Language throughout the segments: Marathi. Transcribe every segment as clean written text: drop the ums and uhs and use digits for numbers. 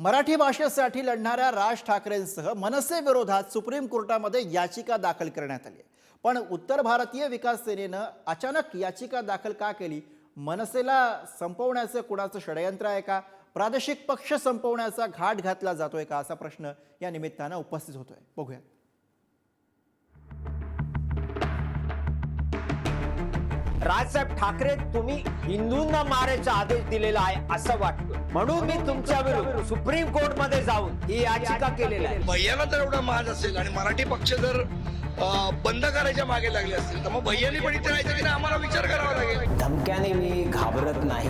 मराठी भाषेसाठी लढणाऱ्या राज ठाकरेंसह मनसे विरोधात सुप्रीम कोर्टामध्ये याचिका दाखल करण्यात आली आहे। पण उत्तर भारतीय विकास सेनेनं अचानक याचिका दाखल का केली? मनसेला संपवण्याचं कुणाचं षडयंत्र आहे का? प्रादेशिक पक्ष संपवण्याचा घाट घातला जातोय का, असा प्रश्न या निमित्तानं उपस्थित होतोय। बघूया। राजसाहेब ठाकरे, तुम्ही हिंदूंना मारायचा आदेश दिलेला आहे असं वाटतं, म्हणून मी तुमच्या विरुद्ध सुप्रीम कोर्ट मध्ये जाऊन ही याचिका केलेली आहे। भैयाला जर एवढा महाज असेल आणि मराठी पक्ष जर बंद करायच्या मागे लागले असतील तर मग भैयानी पण इथे राहायचं की नाही, आम्हाला विचार करावा लागेल। धमक्याने मी घाबरत नाही।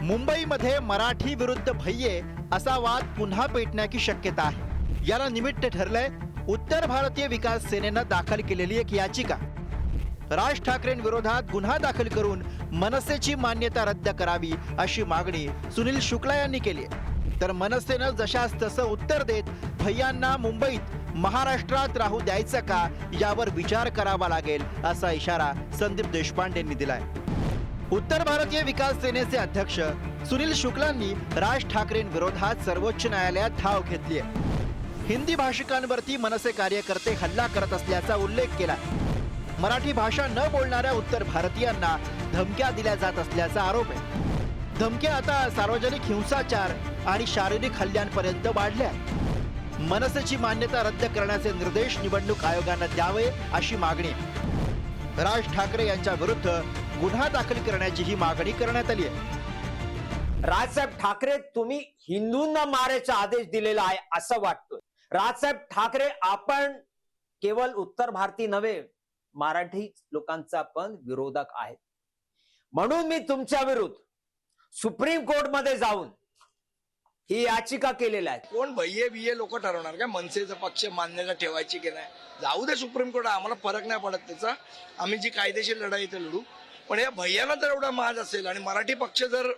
मुंबईमध्ये मराठी विरुद्ध भैये असा वाद पुन्हा पेटण्याची शक्यता आहे। याला निमित्त ठरलंय उत्तर भारतीय विकास सेनेनं दाखल केलेली एक याचिका। राज ठाकरेंविरोधात गुन्हा दाखल करून मनसेची मान्यता रद्द करावी अशी मागणी सुनील शुक्ला यांनी केली आहे। तर मनसेनं जशास तसं उत्तर देत भैयांना मुंबईत महाराष्ट्रात राहू द्यायचं का यावर विचार करावा लागेल असा इशारा संदीप देशपांडेंनी दिलाय। उत्तर भारतीय विकास सेनेचे अध्यक्ष सुनील शुक्लांनी राज ठाकरेंविरोधात सर्वोच्च न्यायालयात धाव घेतली आहे। हिंदी भाषिकांवरती मनसे कार्यकर्ते हल्ला करत असल्याचा उल्लेख केला। मराठी भाषा न बोलणाऱ्या उत्तर भारतीयांना धमक्या दिल्या जात असल्याचा आरोप आहे। धमक्या आता सार्वजनिक हिंसाचार आणि शारीरिक हल्ल्यांपर्यंत वाढल्या। मनसेची मान्यता रद्द करण्याचे निर्देश निवडणूक आयोगानं द्यावे अशी मागणी आहे। राज ठाकरे यांच्या विरुद्ध गुन्हा दाखल करण्याची ही मागणी करण्यात आली आहे। राजसाहेब ठाकरे, तुम्ही हिंदूंना मारायचा आदेश दिलेला आहे असं वाटतं। राजसाहेब ठाकरे, आपण केवळ उत्तर भारतीय नव्हे, मराठी लोकांचा पण विरोधक आहे, म्हणून मी तुमच्या विरुद्ध सुप्रीम कोर्ट मध्ये जाऊन ही याचिका केलेली आहे। कोण भैये बिये लोक ठरवणार का मनसेचा पक्ष मान्यता ठेवायची की नाही? जाऊ दे सुप्रीम कोर्ट, आम्हाला फरक नाही पडत त्याचा। आम्ही जी कायदेशीर लढाई ते लढू। पण या भैयाला जर एवढा महाज असेल आणि मराठी पक्ष जर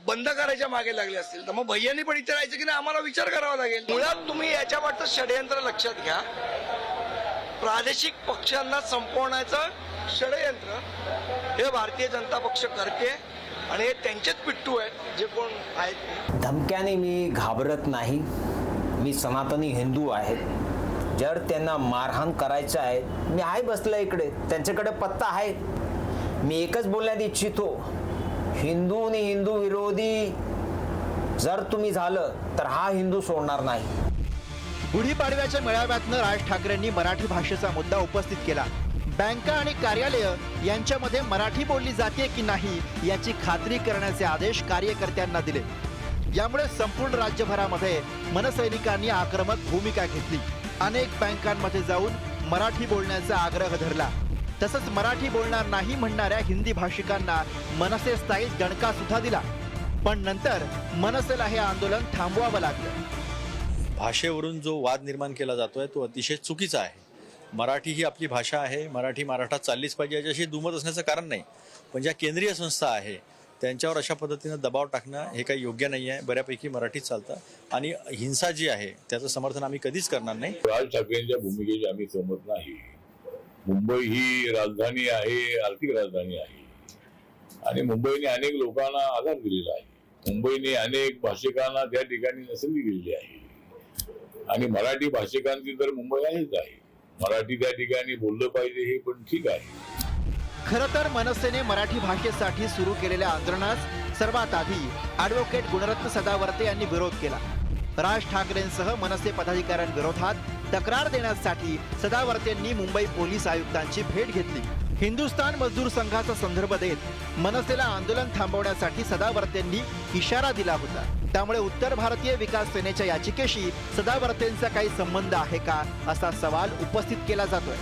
बंद करायच्या मागे लागले असतील तर मग भैयांनी पण इथे राहायचं की नाही, आम्हाला विचार करावा लागेल। मुळात तुम्ही याच्या वाटतं षडयंत्र लक्षात घ्या। प्रादेशिक पक्षांना संपवण्याचं षडयंत्र हे भारतीय जनता पक्ष करते आणि हे त्यांचेच पिट्टू आहेत जे कोण आहेत। धमक्याने मी घाबरत नाही। मी सनातनी हिंदू आहे। जर त्यांना मारहाण करायचं आहे, मी आहे बसला इकडे, त्यांच्याकडे पत्ता आहे। मी एकच बोलण्यात इच्छितो, हिंदू आणि हिंदू विरोधी जर तुम्ही झालं तर हा हिंदू सोडणार नाही। गुढीपाडव्याच्या मेळाव्यातनं राज ठाकरेंनी मराठी भाषेचा मुद्दा उपस्थित केला। बँका आणि कार्यालय यांच्यामध्ये मराठी बोलली जाते की नाही याची खात्री करण्याचे आदेश कार्यकर्त्यांना दिले। यामुळे संपूर्ण राज्यभरामध्ये मनसैनिकांनी आक्रमक भूमिका घेतली। अनेक बँकांमध्ये जाऊन मराठी बोलण्याचा आग्रह धरला। तसंच मराठी बोलणार नाही म्हणणाऱ्या हिंदी भाषिकांना मनसे स्टाईल दणका सुद्धा दिला। पण नंतर मनसेला हे आंदोलन थांबवावं लागलं। भाषेवरून जो वाद निर्माण केला जातोय तो अतिशय चुकीचा आहे। मराठी ही आपली भाषा आहे, मराठी महाराष्ट्रात चाललीच पाहिजे याच्याशी दुमत असण्याचं कारण नाही। पण ज्या केंद्रीय संस्था आहे त्यांच्यावर अशा पद्धतीनं दबाव टाकणं हे काही योग्य नाही आहे। बऱ्यापैकी मराठीत चालतं आणि हिंसा जी आहे त्याचं समर्थन आम्ही कधीच करणार नाही। राज ठाकरेंच्या भूमिकेची आम्ही सहमत नाही। मुंबई ही राजधानी आहे, आर्थिक राजधानी आहे आणि मुंबईने अनेक लोकांना आधार दिलेला आहे। मुंबईने अनेक भाषिकांना त्या ठिकाणी नोकरी दिलेली आहे आणि मराठी भाषिकांची तर मुंबई आहेच आहे। मराठी त्या ठिकाणी बोललं पाहिजे हे पण ठीक आहे। खरं तर मनसेने मराठी भाषेसाठी सुरू केलेल्या आंदोलनास सर्वात आधी ॲडव्होकेट गुणरत्न सदावर्ते यांनी विरोध केला। राज ठाकरेंसह मनसे पदाधिकाऱ्यांविरोधात तक्रार देण्यासाठी सदावर्तेंनी मुंबई पोलीस आयुक्तांची भेट घेतली। हिंदुस्थान मजदूर संघाचा संदर्भ देत मनसेला आंदोलन थांबवण्यासाठी सदावर्तेंनी इशारा दिला होता। त्यामुळे उत्तर भारतीय विकास सेनेच्या याचिकेशी सदावर्तेंचा काही संबंध आहे का असा सवाल उपस्थित केला जातोय।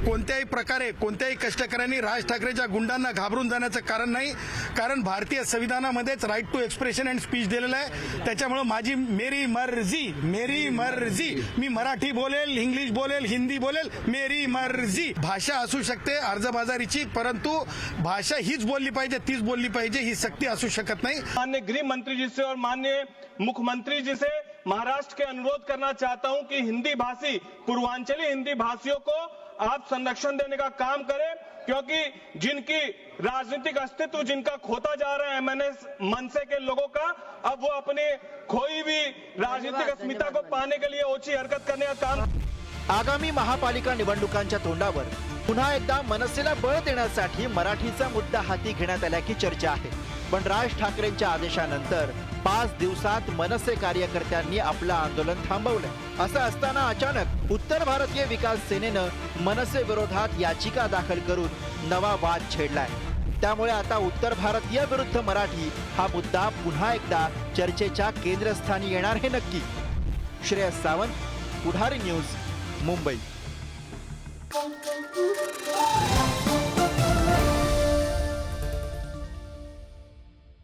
कोणत्याही प्रकारे कोणत्याही कष्टकऱ्यांनी राज ठाकरेच्या गुंडांना घाबरून जाण्याचं कारण नाही। कारण भारतीय संविधानामध्येच right to expression and speech दिलेलं आहे। त्याच्यामुळे माझी मेरी मर्जी, मी मराठी बोलेल, इंग्लिश बोलेल, हिंदी बोलेल, मेरी मर्जी। भाषा असू शकते अर्जबाजारीची, परंतु भाषा हीच बोलली पाहिजे, तीच बोलली पाहिजे, ही सक्ती असू शकत नाही। माननीय गृह मंत्री जी से और माननीय मुख्यमंत्री जी से महाराष्ट्र के अनुरोध करना चाहता हूं कि हिंदी भाषी पूर्वांचली हिंदी भाषियों को आप संरक्षण देने का काम करें। क्योंकि जिनकी राजनीतिक अस्तित्व जिनका खोता जा रहा है एमएनएस मनसे के लोगों का, अब वो अपने खोई हुई राजनीतिक अस्मिता को पाने के लिए ओछी हरकत करने का काम। आगामी महापालिका निवडणुकांच्या तोंडावर पुन्हा एकदा मनसेला बळ देण्यासाठी मराठीचा मुद्दा हाती घेण्यात आल्याची चर्चा आहे. पण राज ठाकरेंच्या आदेशानंतर 5 दिवसात मनसे कार्यकर्त्यांनी आपलं आंदोलन थांबवलंय. असं असताना अचानक उत्तर भारतीय विकास सेनेनं मनसे विरोधात याचिका दाखल करून नवा वाद छेडलाय. त्यामुळे आता उत्तर भारतीय विरुद्ध मराठी हा मुद्दा पुन्हा एकदा चर्चेच्या केंद्रस्थानी येणार हे नक्की. श्रेयस सावंत, पुढारी न्यूज, मुंबई.